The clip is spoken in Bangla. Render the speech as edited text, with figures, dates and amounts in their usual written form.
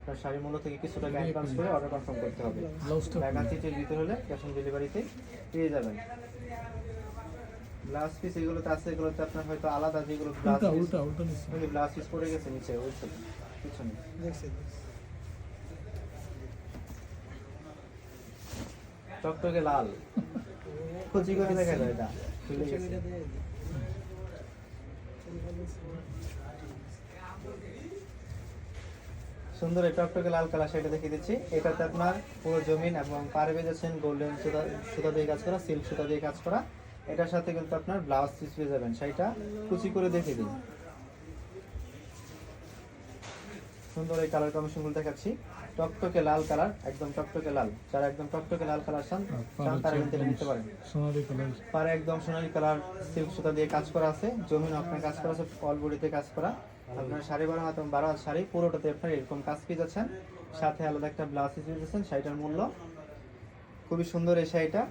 আপনার শাড়ি মূল্য থেকে কিছু টাকা অ্যাডভান্স করে অর্ডার কনফার্ম করতে হবে। ঢাকা সিটির ভিতর হলে ক্যাশ অন ডেলিভারিতে পেয়ে যাবেন। ব্লাউজ পিস এগুলোতে আছে, এগুলোতে আপনার হয়তো আলাদা যেগুলো ব্লাউজ পিস ওই ব্লাউজ পিস পড়ে গেছে নিচে ওই সব পিছনে টকটকে লাল কুচি করে দেখা যায় এটা খুলে গেছে। সুন্দর এই টকটকে লাল কালার সেটা দেখিয়ে দিচ্ছি। এটাতে আপনার পুরো জমিন এবং পাড়ে বেঁধেছেন গোল্ডেন সুতা দিয়ে কাজ করা, সিল্ক সুতা দিয়ে কাজ করা। এটার সাথে কিন্তু আপনার ব্লাউজ পিস পেয়ে যাবেন, সেটা কুচি করে দেখিয়ে দিন। সুন্দর এই কালার কম্বিনেশনগুলো দেখাচ্ছি। টকটকে লাল কালার, একদম টকটকে লাল। যারা একদম টকটকে লাল কালার চান তারা কিন্তু নিতে পারেন। পাড়ে একদম সোনালী কালার সিল্ক সুতা দিয়ে কাজ করা আছে, জমিন আপনার কাজ করা আছে, অল বডিতে কাজ করা। আপনার শাড়ি 12 হাত এবং 12 হাত শাড়ি পুরোটাতে আপনার এরকম কাজ পেয়ে যাচ্ছেন, সাথে আলাদা একটা ব্লাউজ পিস পেয়ে যাচ্ছেন। শাড়িটার মূল্য খুবই সুন্দর এই শাড়িটা।